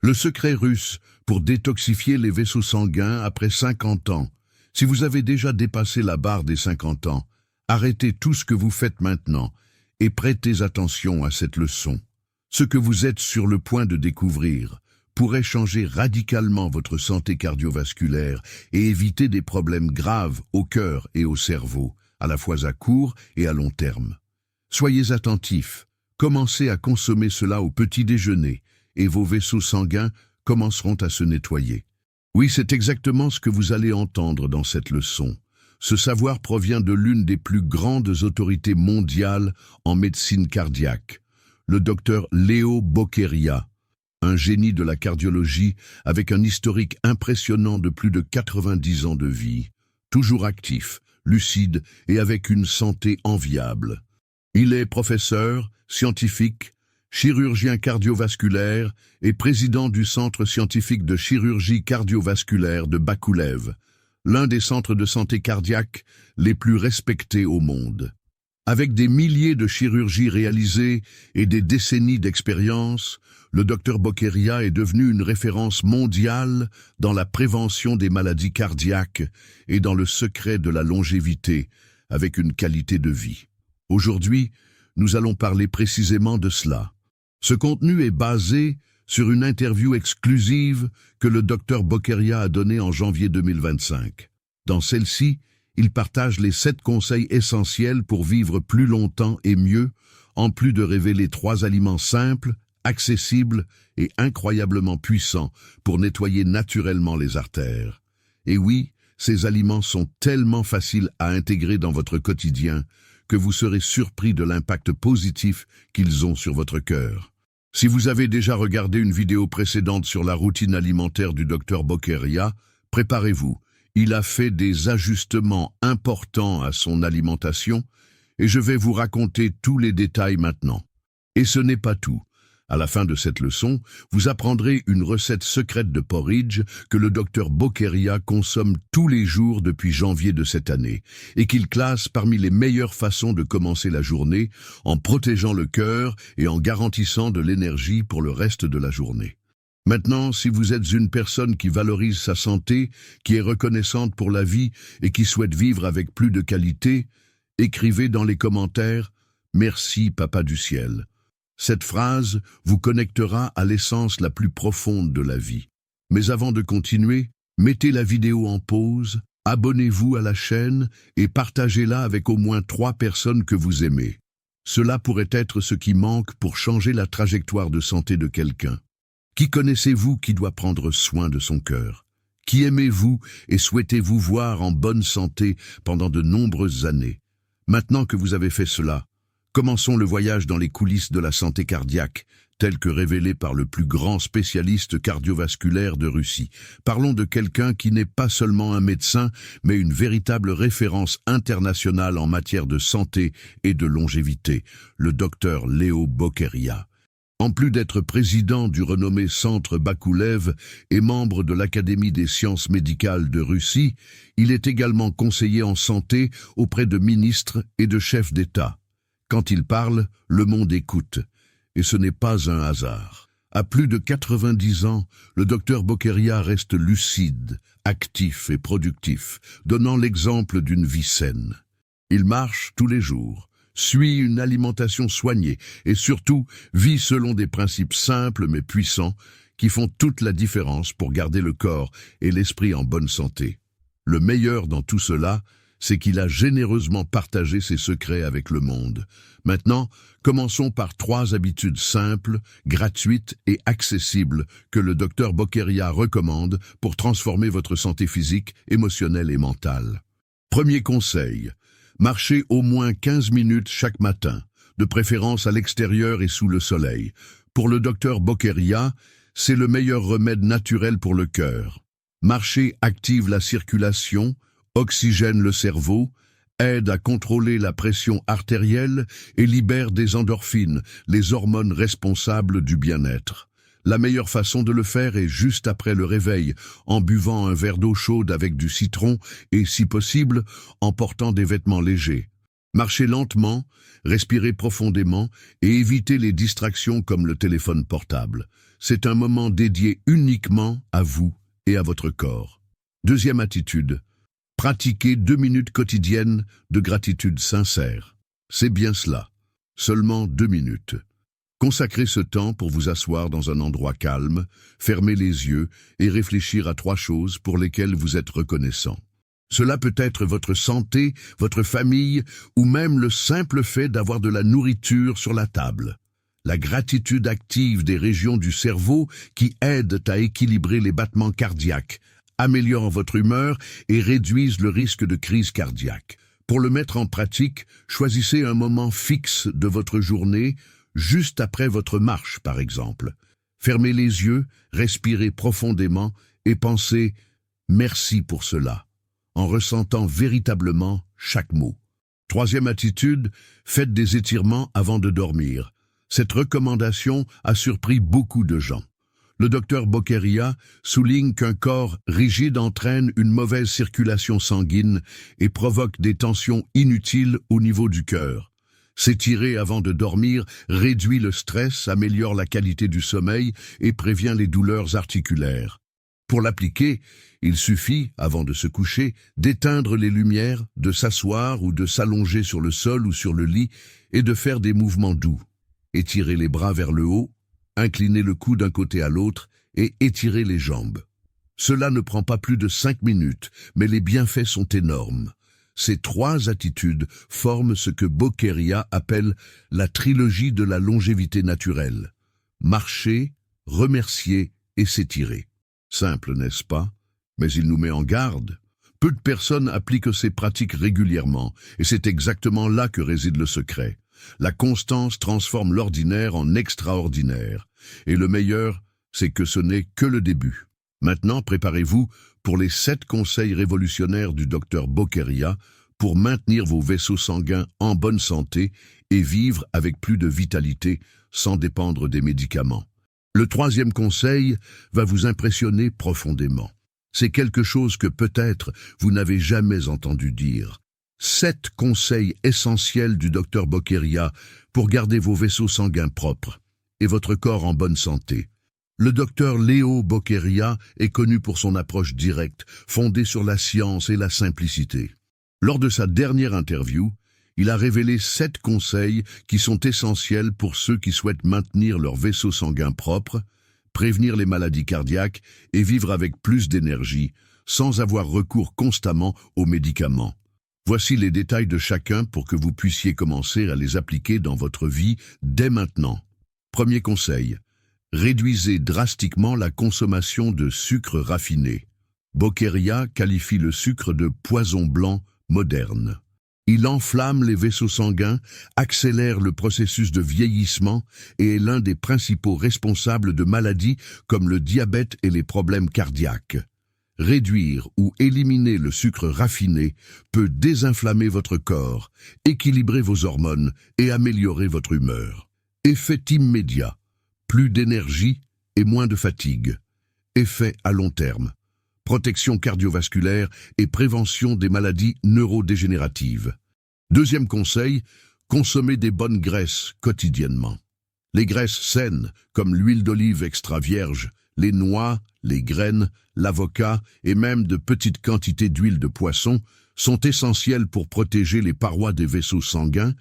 Le secret russe pour détoxifier les vaisseaux sanguins après 50 ans. Si vous avez déjà dépassé la barre des 50 ans, arrêtez tout ce que vous faites maintenant et prêtez attention à cette leçon. Ce que vous êtes sur le point de découvrir pourrait changer radicalement votre santé cardiovasculaire et éviter des problèmes graves au cœur et au cerveau, à la fois à court et à long terme. Soyez attentifs, commencez à consommer cela au petit déjeuner et vos vaisseaux sanguins commenceront à se nettoyer. Oui, c'est exactement ce que vous allez entendre dans cette leçon. Ce savoir provient de l'une des plus grandes autorités mondiales en médecine cardiaque, le docteur Leo Boccheria, un génie de la cardiologie avec un historique impressionnant de plus de 90 ans de vie, toujours actif, lucide et avec une santé enviable. Il est professeur, scientifique, chirurgien cardiovasculaire et président du Centre scientifique de chirurgie cardiovasculaire de Bakulev, l'un des centres de santé cardiaque les plus respectés au monde. Avec des milliers de chirurgies réalisées et des décennies d'expérience, le Dr Boccheria est devenu une référence mondiale dans la prévention des maladies cardiaques et dans le secret de la longévité avec une qualité de vie. Aujourd'hui, nous allons parler précisément de cela. Ce contenu est basé sur une interview exclusive que le Dr Boccheria a donnée en janvier 2025. Dans celle-ci, il partage les 7 conseils essentiels pour vivre plus longtemps et mieux, en plus de révéler 3 aliments simples, accessibles et incroyablement puissants pour nettoyer naturellement les artères. Et oui, ces aliments sont tellement faciles à intégrer dans votre quotidien que vous serez surpris de l'impact positif qu'ils ont sur votre cœur. Si vous avez déjà regardé une vidéo précédente sur la routine alimentaire du Dr Boccheria, préparez-vous. Il a fait des ajustements importants à son alimentation et je vais vous raconter tous les détails maintenant. Et ce n'est pas tout. À la fin de cette leçon, vous apprendrez une recette secrète de porridge que le Dr Boccheria consomme tous les jours depuis janvier de cette année et qu'il classe parmi les meilleures façons de commencer la journée en protégeant le cœur et en garantissant de l'énergie pour le reste de la journée. Maintenant, si vous êtes une personne qui valorise sa santé, qui est reconnaissante pour la vie et qui souhaite vivre avec plus de qualité, écrivez dans les commentaires « Merci, Papa du ciel ». Cette phrase vous connectera à l'essence la plus profonde de la vie. Mais avant de continuer, mettez la vidéo en pause, abonnez-vous à la chaîne et partagez-la avec au moins 3 personnes que vous aimez. Cela pourrait être ce qui manque pour changer la trajectoire de santé de quelqu'un. Qui connaissez-vous qui doit prendre soin de son cœur? Qui aimez-vous et souhaitez-vous voir en bonne santé pendant de nombreuses années? Maintenant que vous avez fait cela, commençons le voyage dans les coulisses de la santé cardiaque, tel que révélé par le plus grand spécialiste cardiovasculaire de Russie. Parlons de quelqu'un qui n'est pas seulement un médecin, mais une véritable référence internationale en matière de santé et de longévité, le docteur Leo Boccheria. En plus d'être président du renommé Centre Bakulev et membre de l'Académie des sciences médicales de Russie, il est également conseiller en santé auprès de ministres et de chefs d'État. Quand il parle, le monde écoute, et ce n'est pas un hasard. À plus de 90 ans, le docteur Boccheria reste lucide, actif et productif, donnant l'exemple d'une vie saine. Il marche tous les jours, suit une alimentation soignée et surtout vit selon des principes simples mais puissants qui font toute la différence pour garder le corps et l'esprit en bonne santé. Le meilleur dans tout cela, c'est qu'il a généreusement partagé ses secrets avec le monde. Maintenant, commençons par 3 habitudes simples, gratuites et accessibles que le docteur Boccheria recommande pour transformer votre santé physique, émotionnelle et mentale. Premier conseil, marchez au moins 15 minutes chaque matin, de préférence à l'extérieur et sous le soleil. Pour le docteur Boccheria, c'est le meilleur remède naturel pour le cœur. Marcher active la circulation, oxygène le cerveau, aide à contrôler la pression artérielle et libère des endorphines, les hormones responsables du bien-être. La meilleure façon de le faire est juste après le réveil, en buvant un verre d'eau chaude avec du citron et, si possible, en portant des vêtements légers. Marchez lentement, respirez profondément et évitez les distractions comme le téléphone portable. C'est un moment dédié uniquement à vous et à votre corps. Deuxième attitude, pratiquez 2 minutes quotidiennes de gratitude sincère. C'est bien cela, seulement 2 minutes. Consacrez ce temps pour vous asseoir dans un endroit calme, fermer les yeux et réfléchir à 3 choses pour lesquelles vous êtes reconnaissant. Cela peut être votre santé, votre famille ou même le simple fait d'avoir de la nourriture sur la table. La gratitude active des régions du cerveau qui aident à équilibrer les battements cardiaques, améliorent votre humeur et réduisent le risque de crise cardiaque. Pour le mettre en pratique, choisissez un moment fixe de votre journée, juste après votre marche par exemple. Fermez les yeux, respirez profondément et pensez « merci pour cela », en ressentant véritablement chaque mot. Troisième attitude, faites des étirements avant de dormir. Cette recommandation a surpris beaucoup de gens. Le docteur Bokeria souligne qu'un corps rigide entraîne une mauvaise circulation sanguine et provoque des tensions inutiles au niveau du cœur. S'étirer avant de dormir réduit le stress, améliore la qualité du sommeil et prévient les douleurs articulaires. Pour l'appliquer, il suffit, avant de se coucher, d'éteindre les lumières, de s'asseoir ou de s'allonger sur le sol ou sur le lit et de faire des mouvements doux. Étirez les bras vers le haut, inclinez le cou d'un côté à l'autre et étirez les jambes. Cela ne prend pas plus de 5 minutes, mais les bienfaits sont énormes. Ces 3 attitudes forment ce que Bokeria appelle la trilogie de la longévité naturelle. Marcher, remercier et s'étirer. Simple, n'est-ce pas? Mais il nous met en garde. Peu de personnes appliquent ces pratiques régulièrement, et c'est exactement là que réside le secret. La constance transforme l'ordinaire en extraordinaire. Et le meilleur, c'est que ce n'est que le début. Maintenant, préparez-vous pour les 7 conseils révolutionnaires du docteur Bokeria pour maintenir vos vaisseaux sanguins en bonne santé et vivre avec plus de vitalité sans dépendre des médicaments. Le 3e conseil va vous impressionner profondément. C'est quelque chose que peut-être vous n'avez jamais entendu dire. 7 conseils essentiels du docteur Bokeria pour garder vos vaisseaux sanguins propres et votre corps en bonne santé. Le docteur Leo Bokeria est connu pour son approche directe, fondée sur la science et la simplicité. Lors de sa dernière interview, il a révélé 7 conseils qui sont essentiels pour ceux qui souhaitent maintenir leur vaisseau sanguin propre, prévenir les maladies cardiaques et vivre avec plus d'énergie, sans avoir recours constamment aux médicaments. Voici les détails de chacun pour que vous puissiez commencer à les appliquer dans votre vie dès maintenant. Premier conseil, réduisez drastiquement la consommation de sucre raffiné. Bokeria qualifie le sucre de poison blanc moderne. Il enflamme les vaisseaux sanguins, accélère le processus de vieillissement et est l'un des principaux responsables de maladies comme le diabète et les problèmes cardiaques. Réduire ou éliminer le sucre raffiné peut désinflammer votre corps, équilibrer vos hormones et améliorer votre humeur. Effet immédiat, plus d'énergie et moins de fatigue. Effet à long terme, protection cardiovasculaire et prévention des maladies neurodégénératives. Deuxième conseil, consommez des bonnes graisses quotidiennement. Les graisses saines, comme l'huile d'olive extra vierge, les noix, les graines, l'avocat et même de petites quantités d'huile de poisson sont essentielles pour protéger les parois des vaisseaux sanguins,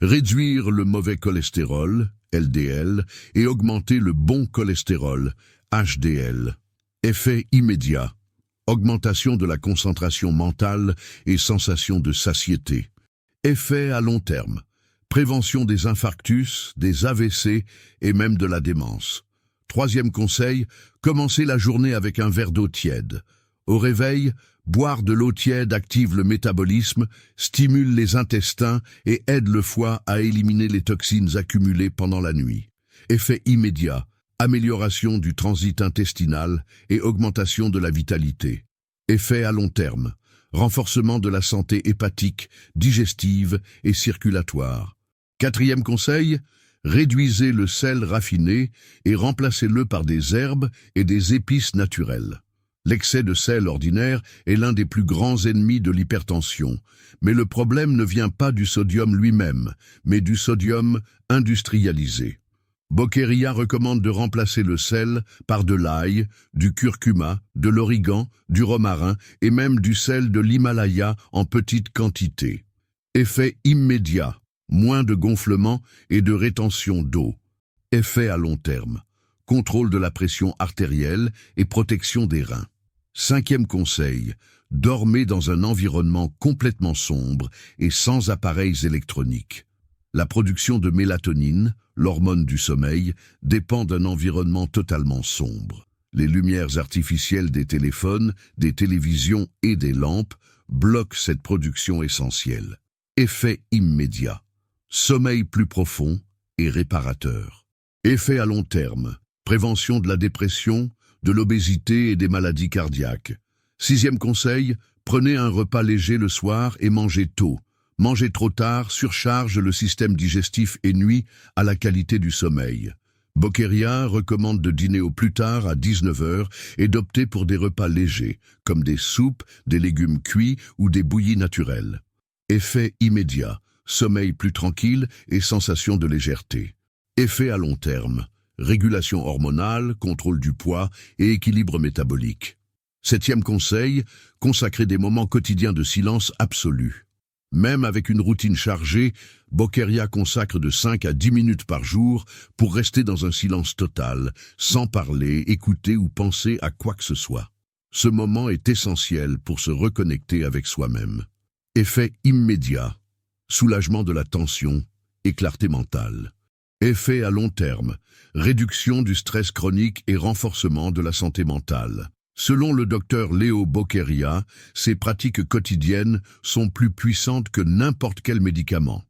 réduire le mauvais cholestérol, LDL, et augmenter le bon cholestérol, HDL. Effet immédiat, augmentation de la concentration mentale et sensation de satiété. Effet à long terme, prévention des infarctus, des AVC et même de la démence. Troisième conseil, commencez la journée avec un verre d'eau tiède. Au réveil, boire de l'eau tiède active le métabolisme, stimule les intestins et aide le foie à éliminer les toxines accumulées pendant la nuit. Effet immédiat, amélioration du transit intestinal et augmentation de la vitalité. Effet à long terme, renforcement de la santé hépatique, digestive et circulatoire. Quatrième conseil, réduisez le sel raffiné et remplacez-le par des herbes et des épices naturelles. L'excès de sel ordinaire est l'un des plus grands ennemis de l'hypertension, mais le problème ne vient pas du sodium lui-même, mais du sodium industrialisé. Bokeria recommande de remplacer le sel par de l'ail, du curcuma, de l'origan, du romarin et même du sel de l'Himalaya en petite quantité. Effet immédiat, moins de gonflement et de rétention d'eau. Effet à long terme, contrôle de la pression artérielle et protection des reins. 5e conseil, dormez dans un environnement complètement sombre et sans appareils électroniques. La production de mélatonine, l'hormone du sommeil, dépend d'un environnement totalement sombre. Les lumières artificielles des téléphones, des télévisions et des lampes bloquent cette production essentielle. Effet immédiat, sommeil plus profond et réparateur. Effet à long terme, prévention de la dépression, de l'obésité et des maladies cardiaques. 6e conseil, prenez un repas léger le soir et mangez tôt. Manger trop tard surcharge le système digestif et nuit à la qualité du sommeil. Bokeria recommande de dîner au plus tard à 19 h et d'opter pour des repas légers, comme des soupes, des légumes cuits ou des bouillies naturelles. Effet immédiat, sommeil plus tranquille et sensation de légèreté. Effet à long terme, régulation hormonale, contrôle du poids et équilibre métabolique. 7e conseil, consacrez des moments quotidiens de silence absolu. Même avec une routine chargée, Bokeria consacre de 5 à 10 minutes par jour pour rester dans un silence total, sans parler, écouter ou penser à quoi que ce soit. Ce moment est essentiel pour se reconnecter avec soi-même. Effet immédiat, soulagement de la tension et clarté mentale. Effet à long terme, réduction du stress chronique et renforcement de la santé mentale. Selon le docteur Léo Bokeria, ces pratiques quotidiennes sont plus puissantes que n'importe quel médicament.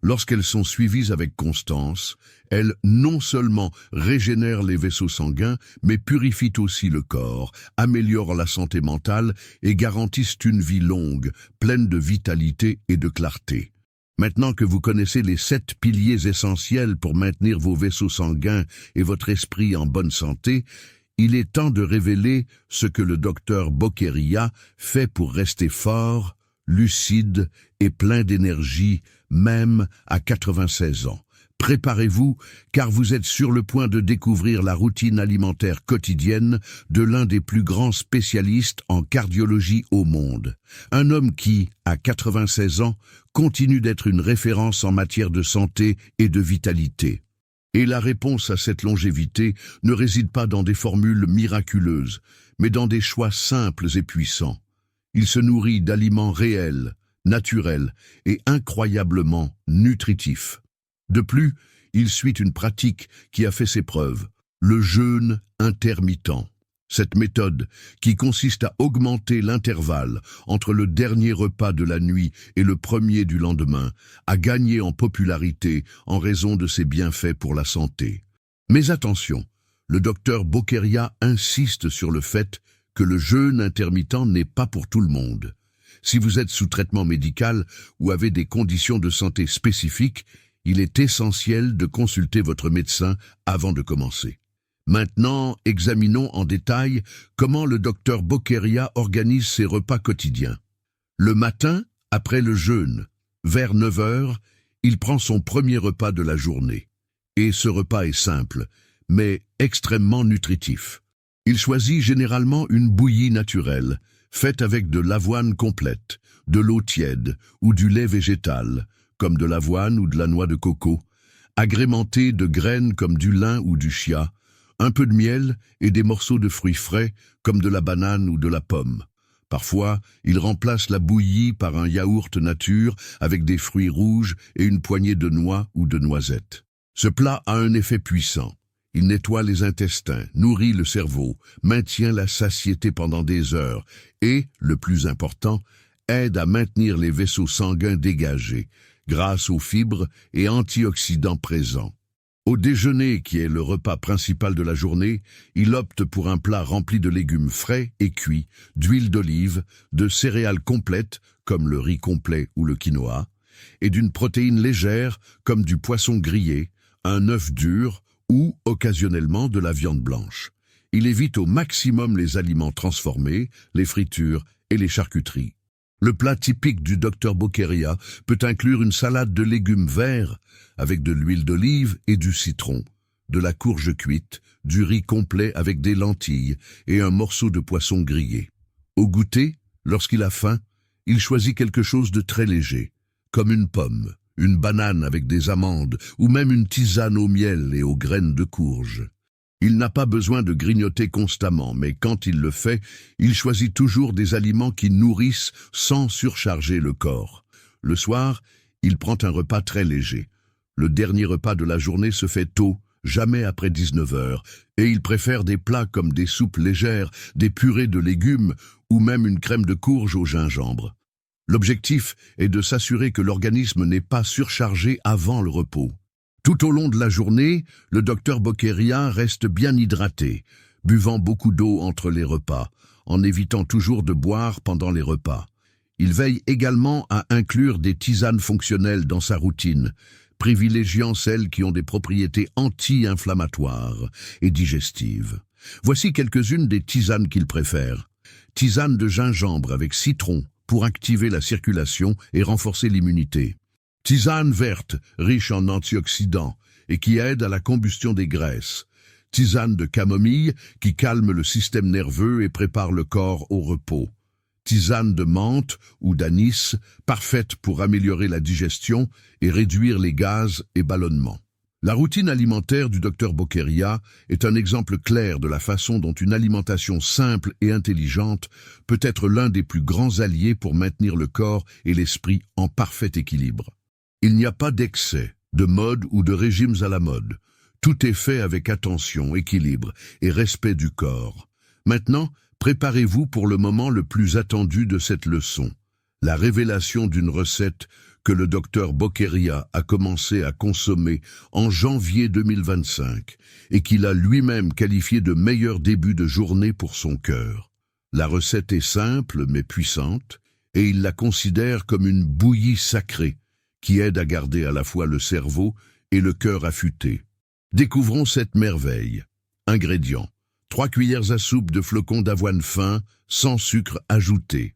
Lorsqu'elles sont suivies avec constance, elles non seulement régénèrent les vaisseaux sanguins, mais purifient aussi le corps, améliorent la santé mentale et garantissent une vie longue, pleine de vitalité et de clarté. Maintenant que vous connaissez les 7 piliers essentiels pour maintenir vos vaisseaux sanguins et votre esprit en bonne santé, il est temps de révéler ce que le docteur Bokeria fait pour rester fort, lucide et plein d'énergie, même à 96 ans. Préparez-vous, car vous êtes sur le point de découvrir la routine alimentaire quotidienne de l'un des plus grands spécialistes en cardiologie au monde. Un homme qui, à 96 ans, continue d'être une référence en matière de santé et de vitalité. Et la réponse à cette longévité ne réside pas dans des formules miraculeuses, mais dans des choix simples et puissants. Il se nourrit d'aliments réels, naturels et incroyablement nutritifs. De plus, il suit une pratique qui a fait ses preuves, le jeûne intermittent. Cette méthode, qui consiste à augmenter l'intervalle entre le dernier repas de la nuit et le premier du lendemain, a gagné en popularité en raison de ses bienfaits pour la santé. Mais attention, le docteur Bokeria insiste sur le fait que le jeûne intermittent n'est pas pour tout le monde. Si vous êtes sous traitement médical ou avez des conditions de santé spécifiques, il est essentiel de consulter votre médecin avant de commencer. Maintenant, examinons en détail comment le docteur Bokeria organise ses repas quotidiens. Le matin, après le jeûne, vers 9 h, il prend son premier repas de la journée. Et ce repas est simple, mais extrêmement nutritif. Il choisit généralement une bouillie naturelle, faite avec de l'avoine complète, de l'eau tiède ou du lait végétal, comme de l'avoine ou de la noix de coco, agrémentée de graines comme du lin ou du chia, un peu de miel et des morceaux de fruits frais comme de la banane ou de la pomme. Parfois, il remplace la bouillie par un yaourt nature avec des fruits rouges et une poignée de noix ou de noisettes. Ce plat a un effet puissant. Il nettoie les intestins, nourrit le cerveau, maintient la satiété pendant des heures et, le plus important, aide à maintenir les vaisseaux sanguins dégagés grâce aux fibres et antioxydants présents. Au déjeuner, qui est le repas principal de la journée, il opte pour un plat rempli de légumes frais et cuits, d'huile d'olive, de céréales complètes, comme le riz complet ou le quinoa, et d'une protéine légère, comme du poisson grillé, un œuf dur ou, occasionnellement, de la viande blanche. Il évite au maximum les aliments transformés, les fritures et les charcuteries. Le plat typique du docteur Bokeria peut inclure une salade de légumes verts avec de l'huile d'olive et du citron, de la courge cuite, du riz complet avec des lentilles et un morceau de poisson grillé. Au goûter, lorsqu'il a faim, il choisit quelque chose de très léger, comme une pomme, une banane avec des amandes ou même une tisane au miel et aux graines de courge. Il n'a pas besoin de grignoter constamment, mais quand il le fait, il choisit toujours des aliments qui nourrissent sans surcharger le corps. Le soir, il prend un repas très léger. Le dernier repas de la journée se fait tôt, jamais après 19 heures, et il préfère des plats comme des soupes légères, des purées de légumes ou même une crème de courge au gingembre. L'objectif est de s'assurer que l'organisme n'est pas surchargé avant le repos. Tout au long de la journée, le docteur Bokeria reste bien hydraté, buvant beaucoup d'eau entre les repas, en évitant toujours de boire pendant les repas. Il veille également à inclure des tisanes fonctionnelles dans sa routine, privilégiant celles qui ont des propriétés anti-inflammatoires et digestives. Voici quelques-unes des tisanes qu'il préfère. Tisane de gingembre avec citron pour activer la circulation et renforcer l'immunité. Tisane verte, riche en antioxydants et qui aide à la combustion des graisses. Tisane de camomille qui calme le système nerveux et prépare le corps au repos. Tisane de menthe ou d'anis, parfaite pour améliorer la digestion et réduire les gaz et ballonnements. La routine alimentaire du docteur Bokeria est un exemple clair de la façon dont une alimentation simple et intelligente peut être l'un des plus grands alliés pour maintenir le corps et l'esprit en parfait équilibre. Il n'y a pas d'excès, de mode ou de régimes à la mode. Tout est fait avec attention, équilibre et respect du corps. Maintenant, préparez-vous pour le moment le plus attendu de cette leçon, la révélation d'une recette que le docteur Bokeria a commencé à consommer en janvier 2025 et qu'il a lui-même qualifié de meilleur début de journée pour son cœur. La recette est simple mais puissante et il la considère comme une bouillie sacrée qui aide à garder à la fois le cerveau et le cœur affûté. Découvrons cette merveille. Ingrédients: 3 cuillères à soupe de flocons d'avoine fin, sans sucre ajouté.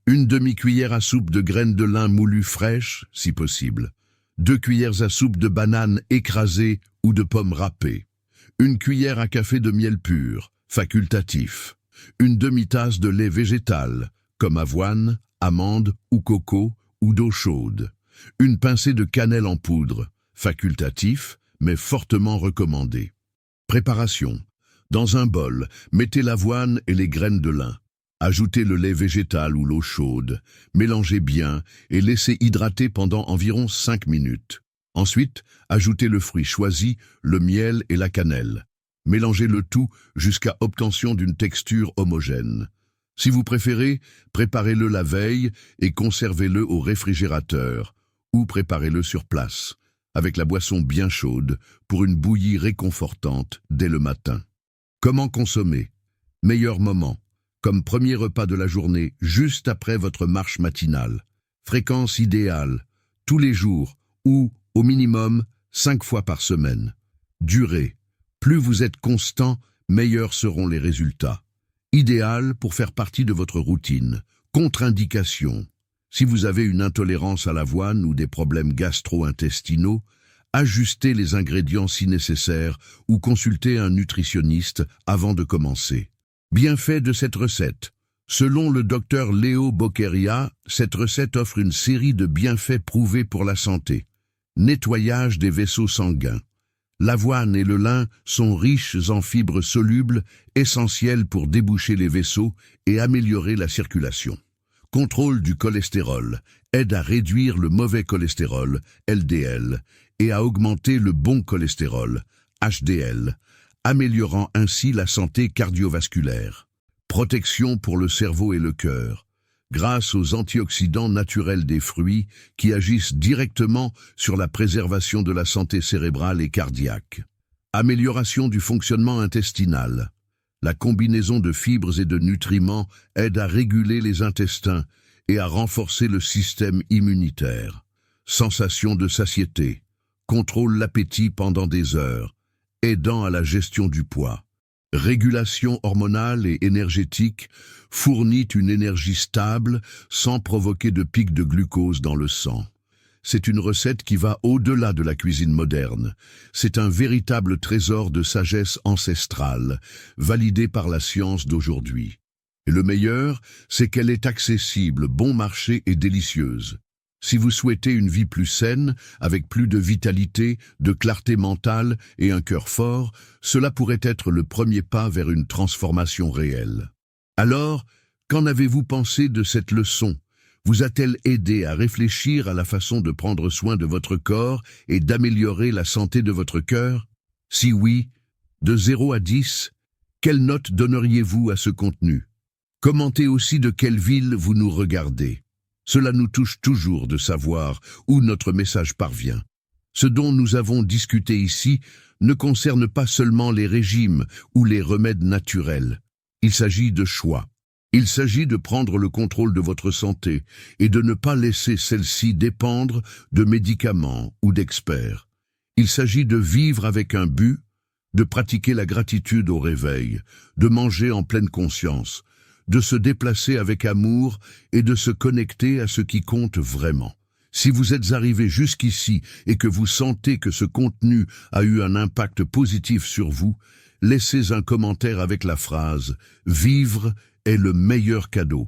Une demi-cuillère à soupe de graines de lin moulues fraîches, si possible. 2 cuillères à soupe de bananes écrasées ou de pommes râpées. 1 cuillère à café de miel pur, facultatif. Une demi-tasse de lait végétal, comme avoine, amande ou coco, ou d'eau chaude. Une pincée de cannelle en poudre, facultatif, mais fortement recommandé. Préparation. Dans un bol, mettez l'avoine et les graines de lin. Ajoutez le lait végétal ou l'eau chaude, mélangez bien et laissez hydrater pendant environ 5 minutes. Ensuite, ajoutez le fruit choisi, le miel et la cannelle. Mélangez le tout jusqu'à obtention d'une texture homogène. Si vous préférez, préparez-le la veille et conservez-le au réfrigérateur, ou préparez-le sur place, avec la boisson bien chaude, pour une bouillie réconfortante dès le matin. Comment consommer? Meilleur moment. Comme premier repas de la journée, juste après votre marche matinale. Fréquence idéale, tous les jours, ou, au minimum, 5 fois par semaine. Durée, plus vous êtes constant, meilleurs seront les résultats. Idéal pour faire partie de votre routine. Contre-indication. Si vous avez une intolérance à l'avoine ou des problèmes gastro-intestinaux, ajustez les ingrédients si nécessaire ou consultez un nutritionniste avant de commencer. Bienfait de cette recette. Selon le docteur Léo Bokeria, cette recette offre une série de bienfaits prouvés pour la santé. Nettoyage des vaisseaux sanguins. L'avoine et le lin sont riches en fibres solubles, essentielles pour déboucher les vaisseaux et améliorer la circulation. Contrôle du cholestérol, aide à réduire le mauvais cholestérol, LDL, et à augmenter le bon cholestérol, HDL, améliorant ainsi la santé cardiovasculaire. Protection pour le cerveau et le cœur, grâce aux antioxydants naturels des fruits qui agissent directement sur la préservation de la santé cérébrale et cardiaque. Amélioration du fonctionnement intestinal. La combinaison de fibres et de nutriments aide à réguler les intestins et à renforcer le système immunitaire. Sensation de satiété. Contrôle l'appétit pendant des heures, aidant à la gestion du poids. Régulation hormonale et énergétique, fournit une énergie stable sans provoquer de pic de glucose dans le sang. c'est une recette qui va au-delà de la cuisine moderne. C'est un véritable trésor de sagesse ancestrale, validé par la science d'aujourd'hui. Et le meilleur, c'est qu'elle est accessible, bon marché et délicieuse. Si vous souhaitez une vie plus saine, avec plus de vitalité, de clarté mentale et un cœur fort, cela pourrait être le premier pas vers une transformation réelle. Alors, qu'en avez-vous pensé de cette leçon ? Vous a-t-elle aidé à réfléchir à la façon de prendre soin de votre corps et d'améliorer la santé de votre cœur? Si oui, de 0 à 10, quelle note donneriez-vous à ce contenu? Commentez aussi de quelle ville vous nous regardez. Cela nous touche toujours de savoir où notre message parvient. Ce dont nous avons discuté ici ne concerne pas seulement les régimes ou les remèdes naturels. Il s'agit de choix. Il s'agit de prendre le contrôle de votre santé et de ne pas laisser celle-ci dépendre de médicaments ou d'experts. Il s'agit de vivre avec un but, de pratiquer la gratitude au réveil, de manger en pleine conscience, de se déplacer avec amour et de se connecter à ce qui compte vraiment. Si vous êtes arrivé jusqu'ici et que vous sentez que ce contenu a eu un impact positif sur vous, laissez un commentaire avec la phrase « Vivre est le meilleur cadeau ».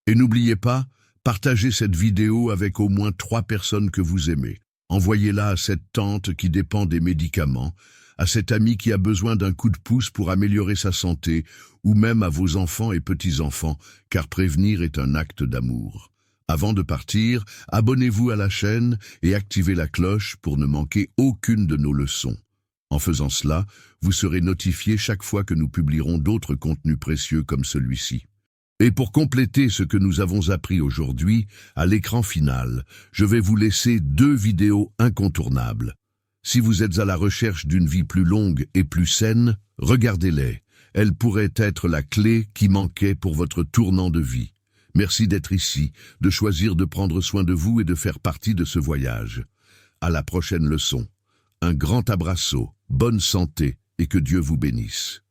Et n'oubliez pas, partagez cette vidéo avec au moins 3 personnes que vous aimez. Envoyez-la à cette tante qui dépend des médicaments, à cet ami qui a besoin d'un coup de pouce pour améliorer sa santé, ou même à vos enfants et petits-enfants, car prévenir est un acte d'amour. Avant de partir, abonnez-vous à la chaîne et activez la cloche pour ne manquer aucune de nos leçons. En faisant cela, vous serez notifié chaque fois que nous publierons d'autres contenus précieux comme celui-ci. Et pour compléter ce que nous avons appris aujourd'hui, à l'écran final, je vais vous laisser 2 vidéos incontournables. Si vous êtes à la recherche d'une vie plus longue et plus saine, regardez-les. Elles pourraient être la clé qui manquait pour votre tournant de vie. Merci d'être ici, de choisir de prendre soin de vous et de faire partie de ce voyage. À la prochaine leçon. Un grand abraço, bonne santé et que Dieu vous bénisse.